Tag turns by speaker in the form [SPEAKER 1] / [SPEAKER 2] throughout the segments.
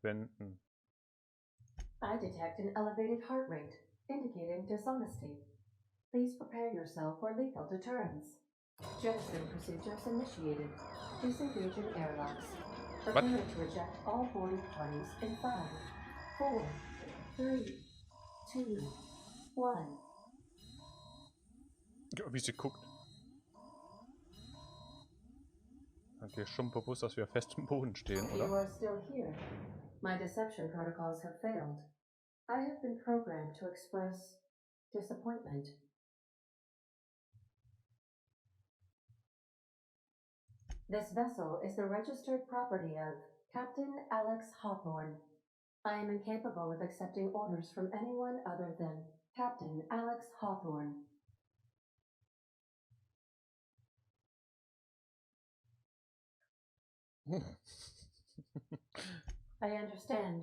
[SPEAKER 1] wenden.
[SPEAKER 2] I detect an elevated heart rate, indicating dishonesty. Please prepare yourself for lethal deterrence. Jettison procedures initiated. Disengage in airlocks. Prepare to eject all boarding parties in 5, 4, 3, 2, 1.
[SPEAKER 1] Ja, wie sie guckt. Dir ist schon bewusst, dass wir fest im Boden stehen, oder?
[SPEAKER 2] You are still here. My deception protocols have failed. I have been programmed to express disappointment. This vessel is the registered property of Captain Alex Hawthorne. I am incapable of accepting orders from anyone other than Captain Alex Hawthorne. I understand.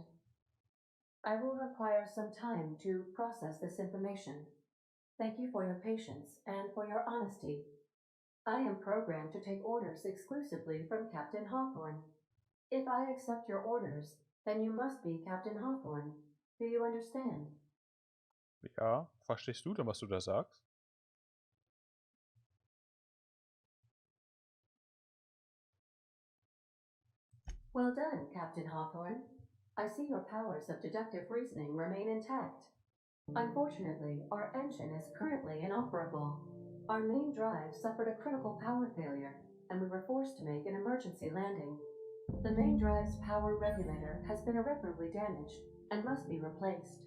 [SPEAKER 2] I will require some time to process this information. Thank you for your patience and for your honesty. I am programmed to take orders exclusively from Captain Hawthorne. If I accept your orders, then you must be Captain Hawthorne. Do you understand?
[SPEAKER 1] Ja, verstehst du denn, was du da sagst?
[SPEAKER 2] Well done, Captain Hawthorne. I see your powers of deductive reasoning remain intact. Unfortunately, our engine is currently inoperable. Our main drive suffered a critical power failure, and we were forced to make an emergency landing. The main drive's power regulator has been irreparably damaged and must be replaced.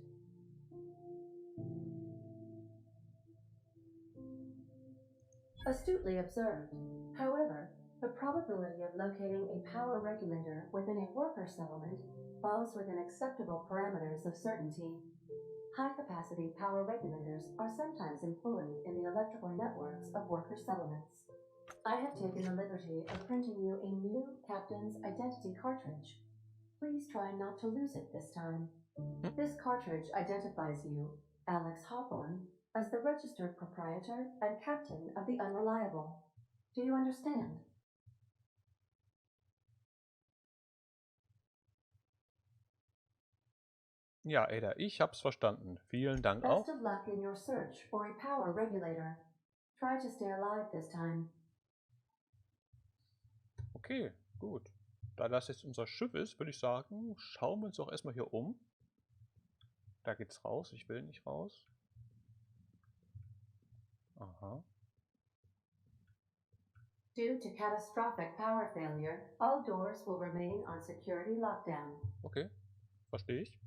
[SPEAKER 2] Astutely observed. However, the probability of locating a power regulator within a worker settlement falls within acceptable parameters of certainty. High-capacity power regulators are sometimes employed in the electrical networks of worker settlements. I have taken the liberty of printing you a new Captain's Identity cartridge. Please try not to lose it this time. This cartridge identifies you, Alex Hawthorne, as the registered proprietor and captain of the Unreliable. Do you understand?
[SPEAKER 1] Ja, Ada, ich hab's verstanden. Vielen Dank
[SPEAKER 2] Best
[SPEAKER 1] auch.
[SPEAKER 2] of luck in your search for a power regulator. Try to stay alive this time.
[SPEAKER 1] Okay, gut. Da das jetzt unser Schiff ist, würde ich sagen, schauen wir uns doch erstmal hier um. Da geht's raus. Ich will nicht raus. Aha.
[SPEAKER 2] Due to catastrophic power failure, all doors will remain on security lockdown.
[SPEAKER 1] Okay, verstehe ich.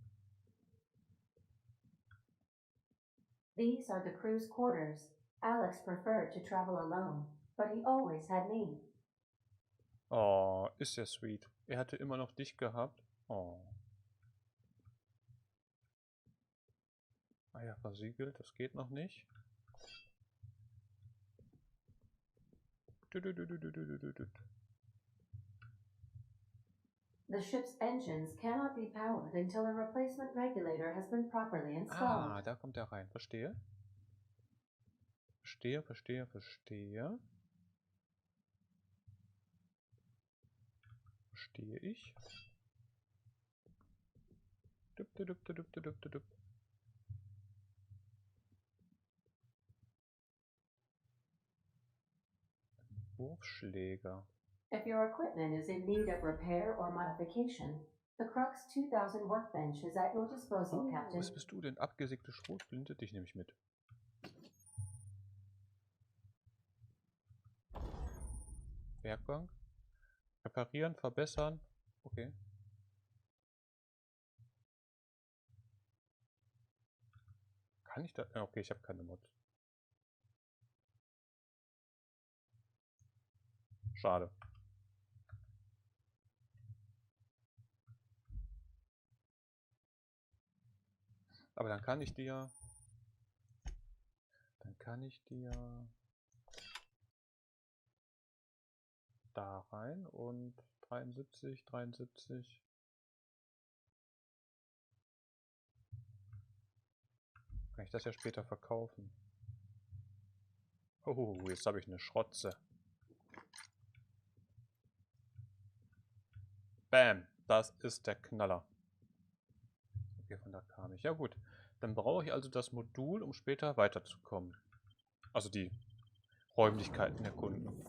[SPEAKER 2] These are the crew's quarters. Alex preferred to travel alone, but he always had me.
[SPEAKER 1] Oh, ist ja sweet. Er hatte immer noch dich gehabt. Oh. Ah ja, versiegelt, das geht noch nicht.
[SPEAKER 2] The ship's engines cannot be powered until a replacement regulator has been properly installed.
[SPEAKER 1] Ah, da kommt er rein. Verstehe. Verstehe, verstehe, verstehe. Verstehe ich. Dup, dup, dup, dup, dup, dup, dup. Wurfschläger.
[SPEAKER 2] If your equipment is in need of repair or modification, the Crux 2000 workbench is at your disposal, Captain.
[SPEAKER 1] Was bist du denn? Abgesägte Schrotflinte? Dich nehme ich mit. Werkbank. Reparieren, verbessern. Okay. Kann ich da? Ja, okay, ich habe keine Mods. Schade. Aber dann kann ich dir... da rein und 73, 73. Kann ich das ja später verkaufen. Oh, jetzt habe ich eine Schrotze. Bam, Das ist der Knaller. Okay, von da kam ich. Ja gut. Dann brauche ich also das Modul, um später weiterzukommen. Also die Räumlichkeiten erkunden.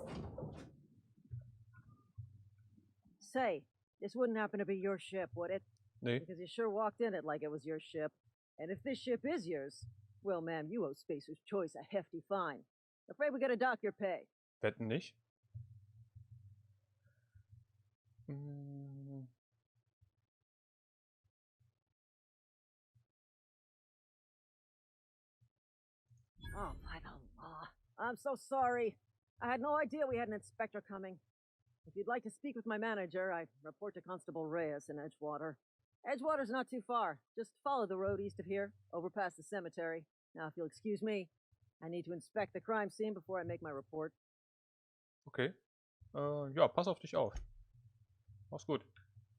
[SPEAKER 3] Say, this wouldn't happen to be your ship, would it?
[SPEAKER 1] Nee.
[SPEAKER 3] Because you sure walked in it like it was your ship. And if this ship is yours, well, ma'am, you owe Spacer's Choice a hefty fine. Afraid we gotta dock your pay.
[SPEAKER 1] Wetten nicht? Hm.
[SPEAKER 3] Oh, by the law. I'm so sorry. I had no idea we had an inspector coming. If you'd like to speak with my manager, I report to Constable Reyes in Edgewater. Edgewater's not too far. Just follow the road east of here, over past the cemetery. Now, if you'll excuse me, I need to inspect the crime scene before I make my report.
[SPEAKER 1] Okay. Ja, pass auf dich auf. Mach's gut.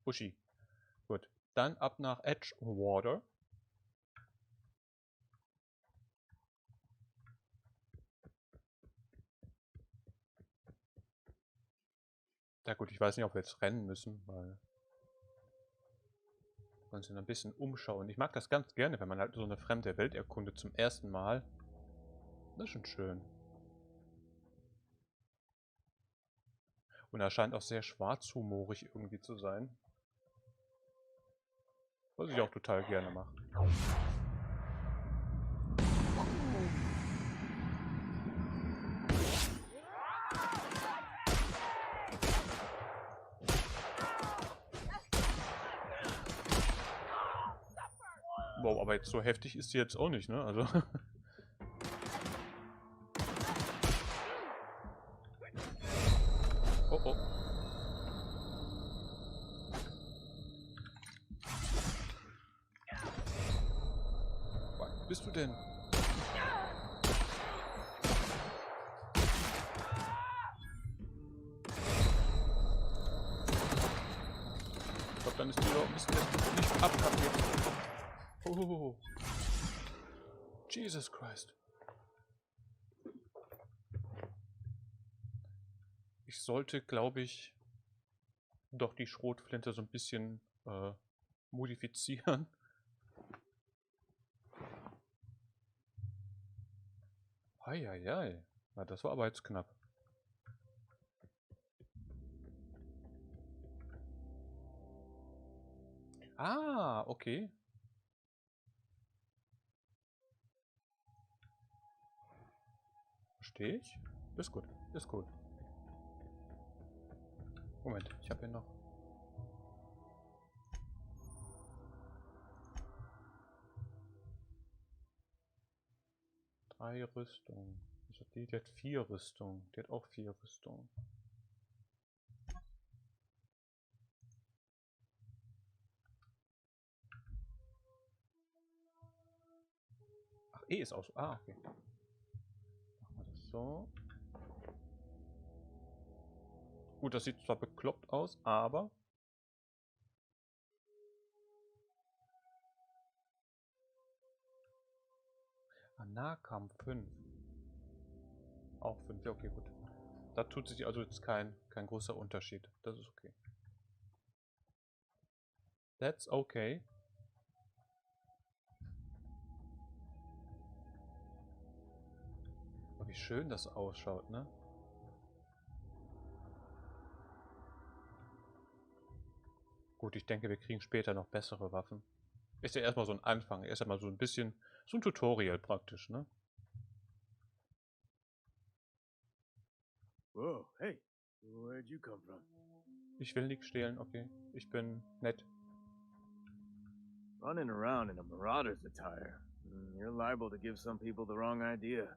[SPEAKER 1] Buschi. Gut. Dann ab nach Edgewater. Ja gut, ich weiß nicht, ob wir jetzt rennen müssen, weil wir uns ein bisschen umschauen. Ich mag das ganz gerne, wenn man halt so eine fremde Welt erkundet zum ersten Mal. Das ist schon schön. Und er scheint auch sehr schwarzhumorig irgendwie zu sein. Was ich auch total gerne mache. Wow, aber jetzt so heftig ist sie jetzt auch nicht, ne? Also. Oh oh. Was bist du denn? Ich glaube, dann ist die überhaupt nicht abkapiert. Oh. Jesus Christ. Ich sollte, glaube ich, doch die Schrotflinte so ein bisschen modifizieren. Eieiei. Na, das war aber jetzt knapp. Ah, okay. Verstehe ich. Ist gut, ist gut. Moment, ich habe hier noch... Drei Rüstungen. Also die hat 4 Rüstungen. Die hat auch 4 Rüstungen. Ach, E ist aus. Ah, okay. Machen wir das so. Gut, das sieht zwar bekloppt aus, aber... Nahkampf 5. Auch 5, ja okay, gut. Da tut sich also jetzt kein großer Unterschied. Das ist okay. That's okay. Aber wie schön das ausschaut, ne? Gut, ich denke, wir kriegen später noch bessere Waffen. Ist ja erstmal so ein Anfang. Erst einmal so ein bisschen, so ein Tutorial praktisch, ne?
[SPEAKER 4] Whoa, hey, where'd you come from?
[SPEAKER 1] Ich will nichts stehlen, okay. Ich bin nett.
[SPEAKER 4] Running around in a marauder's attire. You're liable to give some people the wrong idea.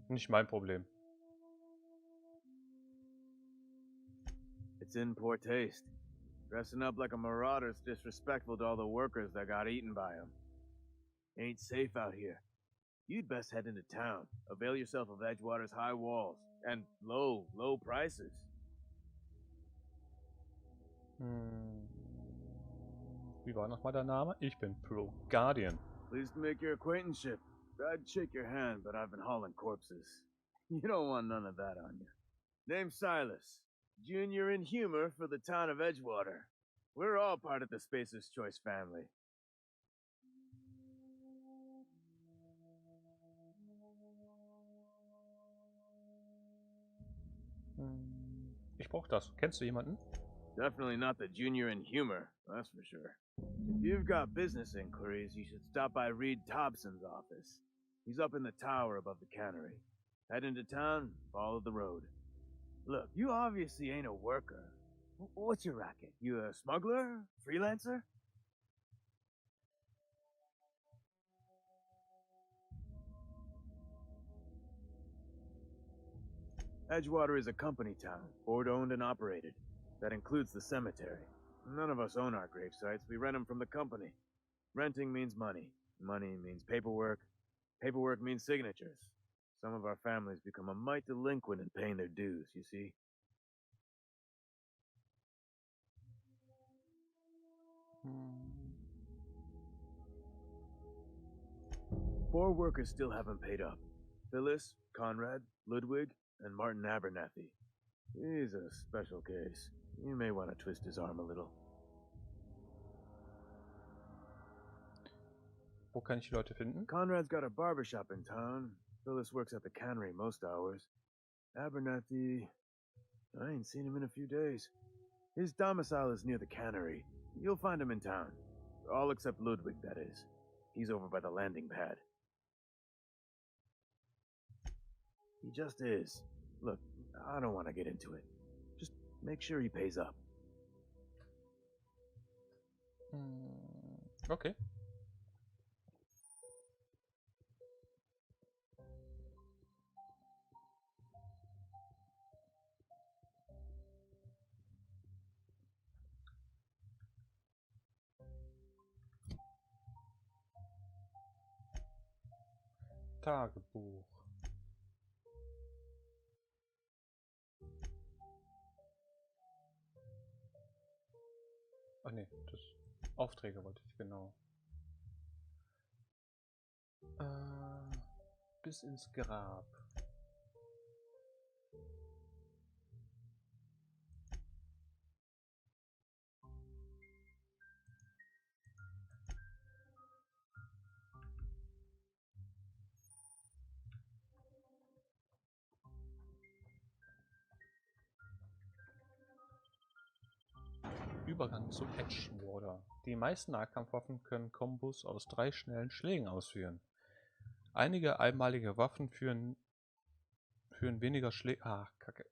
[SPEAKER 1] Nicht mein Problem.
[SPEAKER 4] It's in poor taste. Dressing up like a marauder's disrespectful to all the workers that got eaten by him. Ain't safe out here. You'd best head into town. Avail yourself of Edgewater's high walls and low prices.
[SPEAKER 1] Wie war nochmal der Name? Ich bin Pro Guardian.
[SPEAKER 4] Pleased to make your acquaintanceship. I'd shake your hand, but I've been hauling corpses. You don't want none of that on you. Name's Silas. Junior in humor for the town of Edgewater. We're all part of the Spacer's Choice family.
[SPEAKER 1] Ich brauch das. Kennst du jemanden?
[SPEAKER 4] Definitely not the junior in humor, that's for sure. If you've got business inquiries, you should stop by Reed Thompson's office. He's up in the tower above the cannery. Head into town, follow the road. Look, you obviously ain't a worker. What's your racket? You a smuggler? Freelancer? Edgewater is a company town, board-owned and operated. That includes the cemetery. None of us own our grave sites, we rent them from the company. Renting means money. Money means paperwork. Paperwork means signatures. Some of our families become a mite delinquent in paying their dues, you see? Four workers still haven't paid up. Phyllis, Conrad, Ludwig, and Martin Abernathy. He's a special case. You may want to twist his arm a little.
[SPEAKER 1] Wo kann ich die Leute finden?
[SPEAKER 4] Conrad's got a barbershop in town. Phyllis works at the cannery most hours. Abernathy... I ain't seen him in a few days. His domicile is near the cannery. You'll find him in town. All except Ludwig, that is. He's over by the landing pad. He just is. Look, I don't want to get into it. Just make sure he pays up.
[SPEAKER 1] Okay. Tagebuch. Ach nee, das Aufträge wollte ich, genau. Bis ins Grab. Übergang zum Edgewater. Die meisten Nahkampfwaffen können Kombos aus 3 schnellen Schlägen ausführen. Einige einmalige Waffen führen weniger Schläge. Ah, Kacke.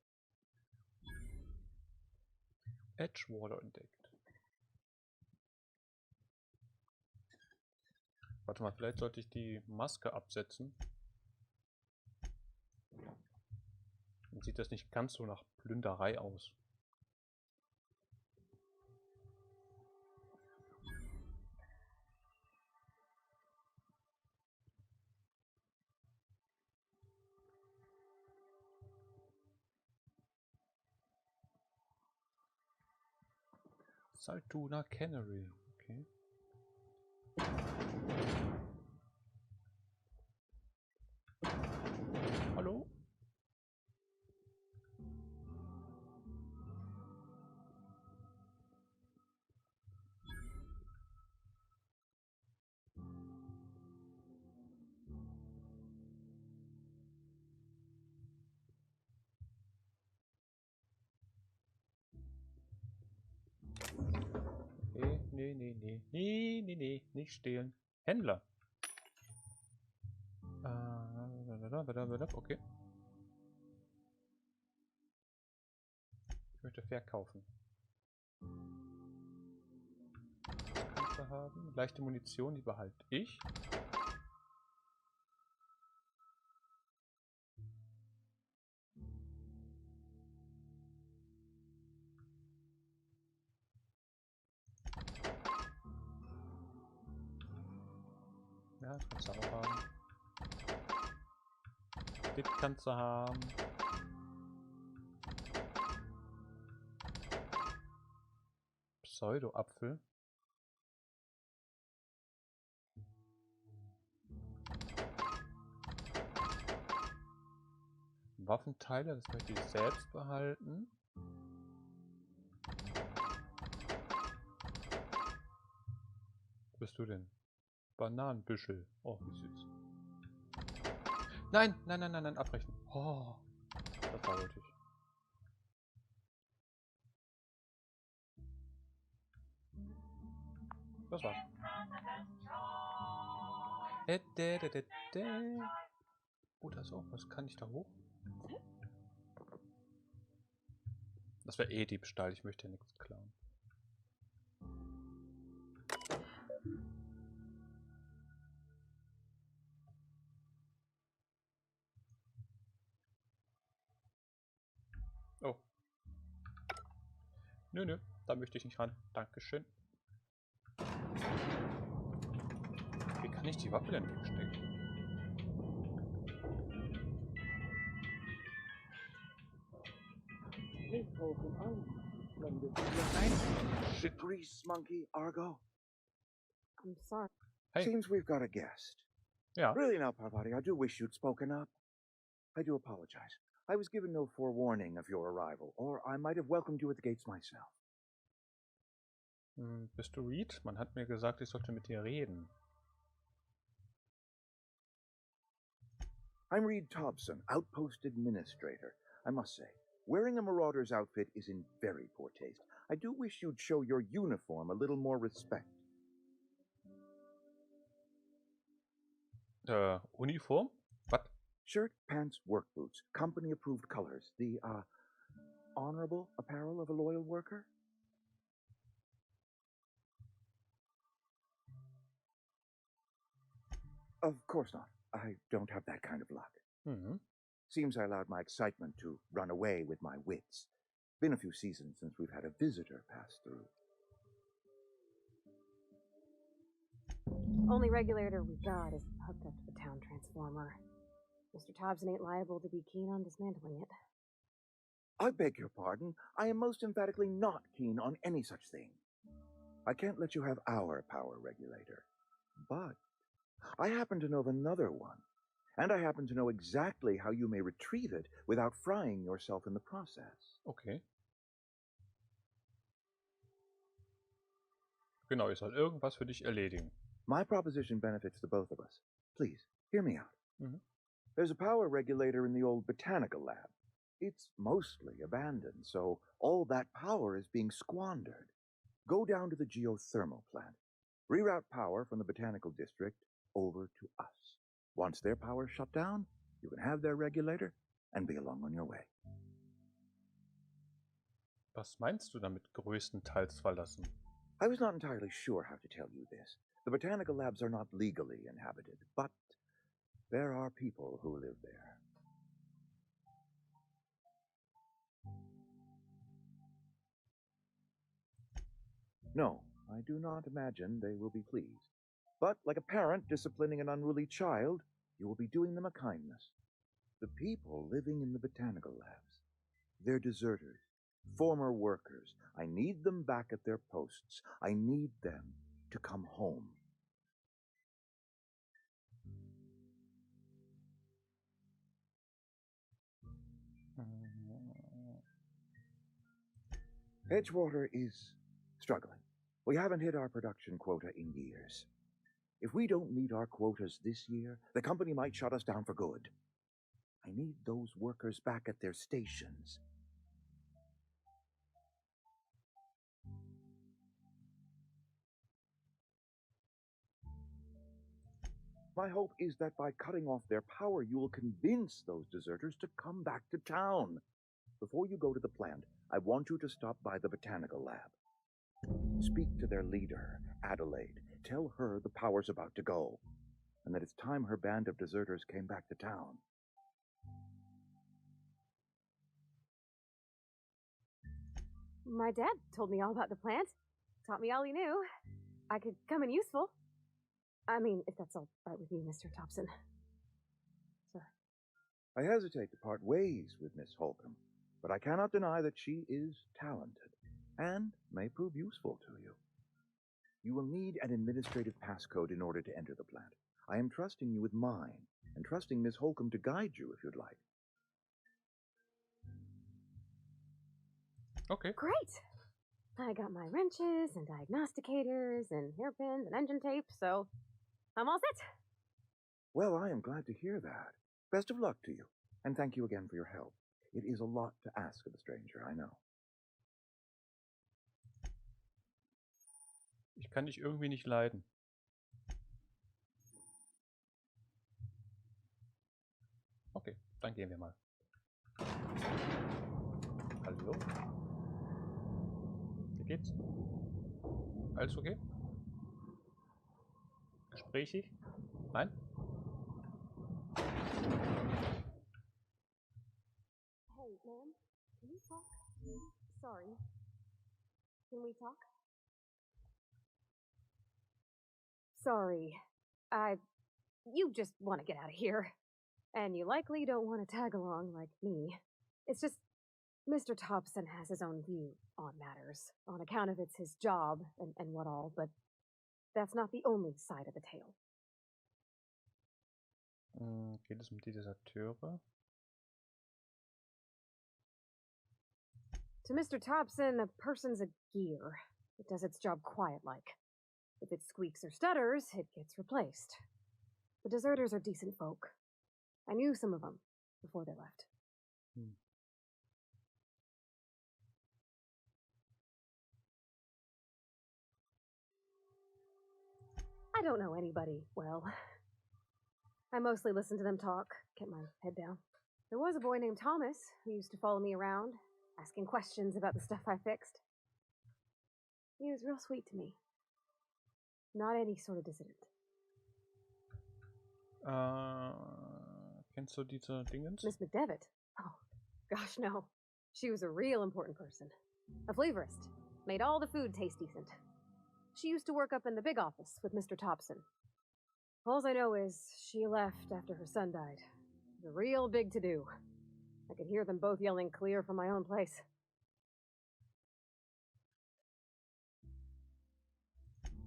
[SPEAKER 1] Edgewater entdeckt. Warte mal, vielleicht sollte ich die Maske absetzen. Dann sieht das nicht ganz so nach Plünderei aus. Saltuna Cannery, okay. Hallo? Nee, nicht stehlen. Händler. Okay. Ich möchte verkaufen. Das kannst du haben. Leichte Munition, die behalte ich. Ja, das kannst du auch haben. Das kannst du haben. Pseudo-Apfel. Waffenteile, das möchte ich selbst behalten. bist du denn? Bananenbüschel. Oh, wie süß. Nein, nein, nein, nein, nein, abbrechen. Oh, das war nötig. Das war's. Oh, da ist auch was. Kann ich da hoch? Das wäre eh Diebstahl. Ich möchte ja nichts klauen. Oh. Nö, nö. Da möchte ich nicht ran. Dankeschön. Wie kann ich die Waffe denn wegstecken?
[SPEAKER 5] The grease monkey, Argo.
[SPEAKER 3] I'm sorry.
[SPEAKER 1] Hey.
[SPEAKER 5] Seems we've got a guest.
[SPEAKER 1] Ja.
[SPEAKER 5] Really now, Parvati, I do wish you'd spoken up. I do apologize. I was given no forewarning of your arrival, or I might have welcomed you at the gates myself.
[SPEAKER 1] Bist du Reed? Man hat mir gesagt, ich sollte mit dir reden.
[SPEAKER 5] I'm Reed Thompson, Outpost Administrator. I must say, wearing a marauder's outfit is in very poor taste. I do wish you'd show your uniform a little more respect.
[SPEAKER 1] Uniform? Was?
[SPEAKER 5] Shirt, pants, work boots, company-approved colors. The, honorable apparel of a loyal worker? Of course not. I don't have that kind of luck.
[SPEAKER 1] Mhm.
[SPEAKER 5] Seems I allowed my excitement to run away with my wits. Been a few seasons since we've had a visitor pass through.
[SPEAKER 6] Only regulator we got is hooked up to the town transformer. Mr. Thompson ain't liable to be keen on dismantling it.
[SPEAKER 5] I beg your pardon. I am most emphatically not keen on any such thing. I can't let you have our power regulator. But I happen to know of another one. And I happen to know exactly how you may retrieve it without frying yourself in the process.
[SPEAKER 1] Okay. Genau, ich soll irgendwas für dich erledigen.
[SPEAKER 5] My proposition benefits the both of us. Please, hear me out.
[SPEAKER 1] Mhm.
[SPEAKER 5] There's a power regulator in the old botanical lab. It's mostly abandoned, so all that power is being squandered. Go down to the geothermal plant. Reroute power from the botanical district over to us. Once their power shut down, you can have their regulator and be along on your way.
[SPEAKER 1] Was meinst du damit größtenteils verlassen?
[SPEAKER 5] I was not entirely sure how to tell you this. The botanical labs are not legally inhabited, but there are people who live there. No, I do not imagine they will be pleased. But like a parent disciplining an unruly child, you will be doing them a kindness. The people living in the botanical labs, they're deserters, former workers. I need them back at their posts. I need them to come home. Edgewater is struggling. We haven't hit our production quota in years. If we don't meet our quotas this year, the company might shut us down for good. I need those workers back at their stations. My hope is that by cutting off their power, you will convince those deserters to come back to town. Before you go to the plant, I want you to stop by the botanical lab. Speak to their leader, Adelaide. Tell her the power's about to go, and that it's time her band of deserters came back to town.
[SPEAKER 6] My dad told me all about the plant. Taught me all he knew. I could come in useful. I mean, if that's all right with you, Mr. Thompson. Sir.
[SPEAKER 5] I hesitate to part ways with Miss Holcomb, but I cannot deny that she is talented and may prove useful to you. You will need an administrative passcode in order to enter the plant. I am trusting you with mine, and trusting Miss Holcomb to guide you if you'd like.
[SPEAKER 1] Okay.
[SPEAKER 6] Great. I got my wrenches and diagnosticators and hairpins and engine tape, so I'm all set.
[SPEAKER 5] Well, I am glad to hear that. Best of luck to you, and thank you again for your help. It is a lot to ask of a stranger, I know.
[SPEAKER 1] Ich kann dich irgendwie nicht leiden. Okay, dann gehen wir mal. Hallo? Wie geht's? Alles okay? Gesprächig? Nein?
[SPEAKER 6] Hey, ma'am, can we talk? Sorry. Can we talk? Sorry. You just want to get out of here. And you likely don't want to tag along like me. It's just, Mr. Thompson has his own view on matters, on account of it's his job and what all, but that's not the only side of the tale.
[SPEAKER 1] Geht es die Deserteure?
[SPEAKER 6] To Mr. Thompson, a person's a gear. It does its job quiet-like. If it squeaks or stutters, it gets replaced. The deserters are decent folk. I knew some of them before they left. I don't know anybody well. I mostly listen to them talk, kept my head down. There was a boy named Thomas who used to follow me around, asking questions about the stuff I fixed. He was real sweet to me. Not any sort of dissident.
[SPEAKER 1] Kennst du diese Dingens?
[SPEAKER 6] Miss McDevitt? Oh, gosh, no. She was a real important person. A flavorist. Made all the food taste decent. She used to work up in the big office with Mr. Thompson. All I know is she left after her son died. It was a real big to-do. I could hear them both yelling clear from my own place.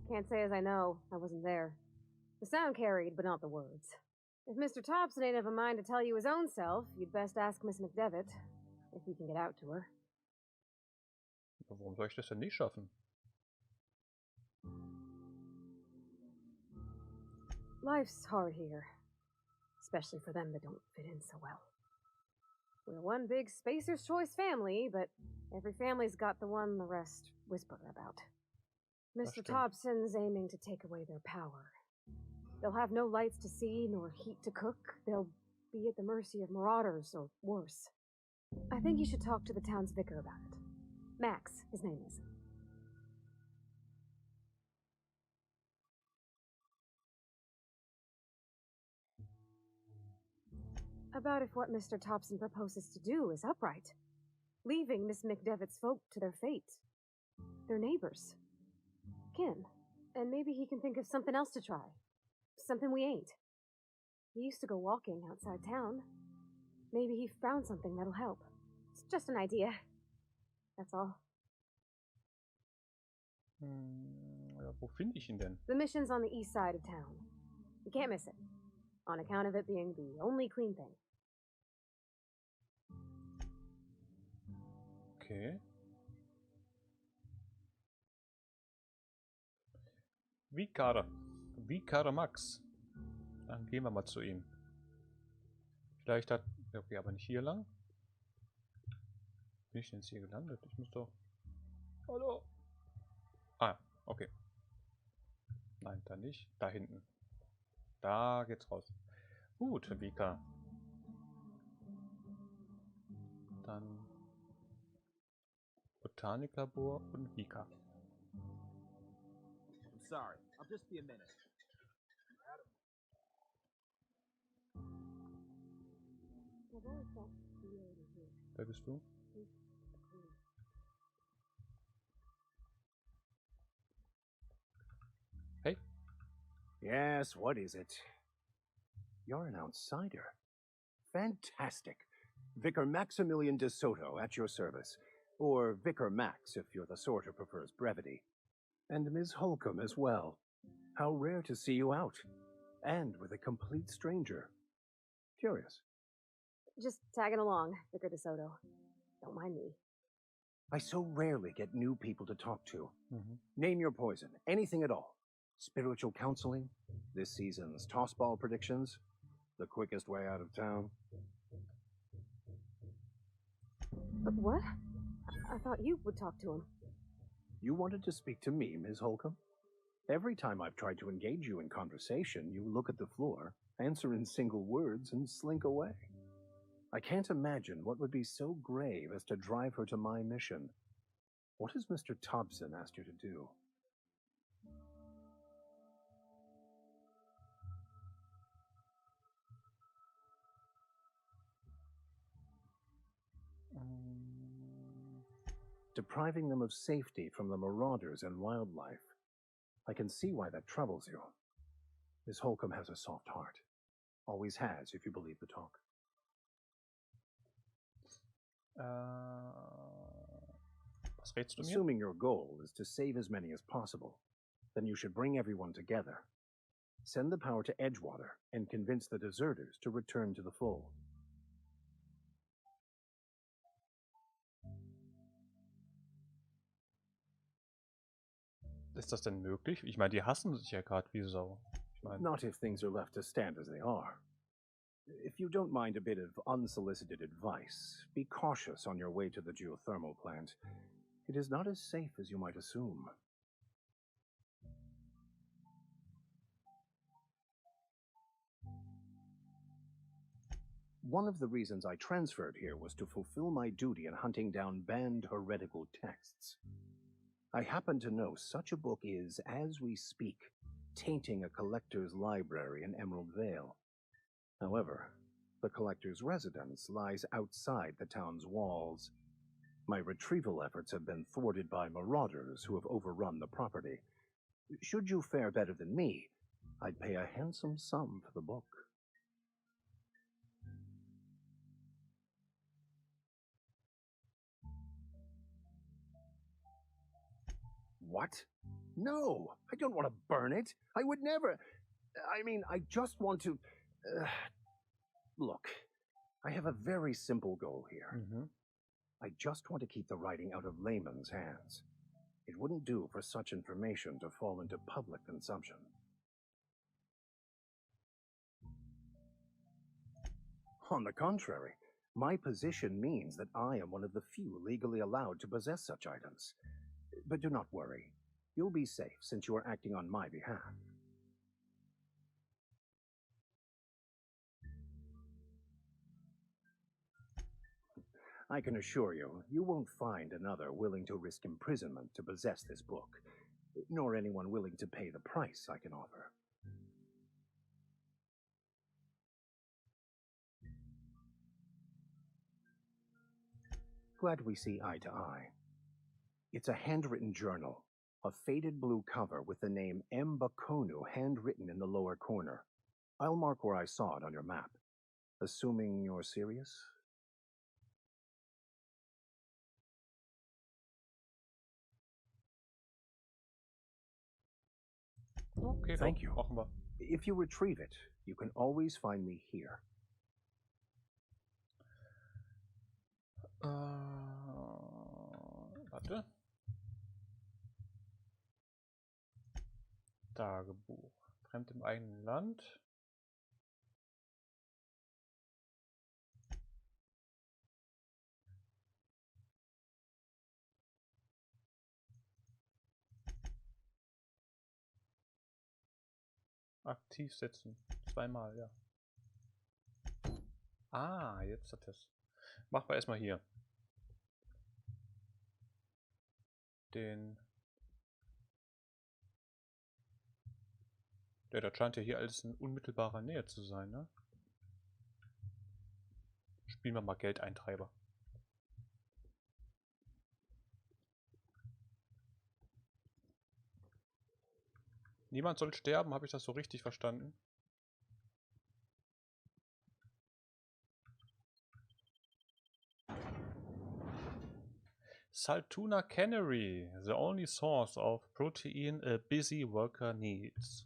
[SPEAKER 6] Can't say as I know. I wasn't there. The sound carried, but not the words. If Mr. Thompson ain't of a mind to tell you his own self, you'd best ask Miss McDevitt, if he can get out to her.
[SPEAKER 1] Warum soll ich das denn nicht schaffen?
[SPEAKER 6] Life's hard here. Especially for them that don't fit in so well. We're one big Spacer's Choice family, but every family's got the one the rest whisper about. Mr. Thompson's aiming to take away their power. They'll have no lights to see, nor heat to cook. They'll be at the mercy of marauders, or worse. I think you should talk to the town's vicar about it. Max, his name is. About if what Mr. Thompson proposes to do is upright. Leaving Miss McDevitt's folk to their fate. They're neighbors. Kin. And maybe he can think of something else to try. Something we ain't. He used to go walking outside town. Maybe he found something that'll help. It's just an idea. That's all.
[SPEAKER 1] Ja, wo finde ich ihn denn?
[SPEAKER 6] The mission's on the east side of town. You can't miss it. On account of it being the only clean thing.
[SPEAKER 1] Okay. Vikar Max. Dann gehen wir mal zu ihm. Vielleicht hat... Okay, aber nicht hier lang. Bin ich denn jetzt hier gelandet? Ich muss doch... Hallo? Ah, okay. Nein, da nicht. Da hinten. Da geht's raus. Gut, Vika. Dann Botaniklabor und Vika.
[SPEAKER 4] I'm sorry. I'll just be a minute.
[SPEAKER 1] Wer bist du? Hey.
[SPEAKER 7] Yes, what is it? You're an outsider. Fantastic. Vicar Maximilian de Soto at your service. Or Vicar Max if you're the sort who prefers brevity. And Ms. Holcomb as well. How rare to see you out. And with a complete stranger. Curious.
[SPEAKER 6] Just tagging along, Vicar de Soto. Don't mind me.
[SPEAKER 7] I so rarely get new people to talk to.
[SPEAKER 1] Mhm.
[SPEAKER 7] Name your poison, anything at all. Spiritual counseling, this season's tossball predictions, the quickest way out of town.
[SPEAKER 6] But what? I thought you would talk to him.
[SPEAKER 7] You wanted to speak to me, Ms. Holcomb? Every time I've tried to engage you in conversation, you look at the floor, answer in single words, and slink away. I can't imagine what would be so grave as to drive her to my mission. What has Mr. Thompson asked you to do? Depriving them of safety from the marauders and wildlife. I can see why that troubles you. Miss Holcomb has a soft heart. Always has, if you believe the talk.
[SPEAKER 1] Was rätst du mir?
[SPEAKER 7] Assuming your goal is to save as many as possible, then you should bring everyone together. Send the power to Edgewater and convince the deserters to return to the fold.
[SPEAKER 1] Ist das denn möglich? Ich meine, die hassen sich ja gerade wie Sau. Ich meine,
[SPEAKER 7] Not if things are left to stand as they are. If you don't mind a bit of unsolicited advice, be cautious on your way to the geothermal plant. It is not as safe as you might assume. One of the reasons I transferred here was to fulfill my duty in hunting down banned heretical texts. I happen to know such a book is, as we speak, tainting a collector's library in Emerald Vale. However, the collector's residence lies outside the town's walls. My retrieval efforts have been thwarted by marauders who have overrun the property. Should you fare better than me, I'd pay a handsome sum for the book. What? No, I don't want to burn it. I would never. I mean, I just want to. Look, I have a very simple goal here. I just want to keep the writing out of layman's hands. It wouldn't do for such information to fall into public consumption. On the contrary, my position means that I am one of the few legally allowed to possess such items. But do not worry. You'll be safe since you are acting on my behalf. I can assure you, you won't find another willing to risk imprisonment to possess this book, nor anyone willing to pay the price I can offer. Glad we see eye to eye. It's a handwritten journal, a faded blue cover with the name M. Bakonu handwritten in the lower corner. I'll mark where I saw it on your map. Assuming you're serious?
[SPEAKER 1] Okay,
[SPEAKER 7] Thank you.
[SPEAKER 1] Machen wir.
[SPEAKER 7] If you retrieve it, you can always find me here.
[SPEAKER 1] Warte. Tagebuch. Fremd im eigenen Land. Aktiv setzen. Zweimal, ja. Ah, jetzt hat es. Machen wir erstmal hier. Den. Ja, das scheint ja hier alles in unmittelbarer Nähe zu sein, ne? Spielen wir mal Geldeintreiber. Niemand soll sterben, habe ich das so richtig verstanden? Saltuna Cannery, the only source of protein a busy worker needs.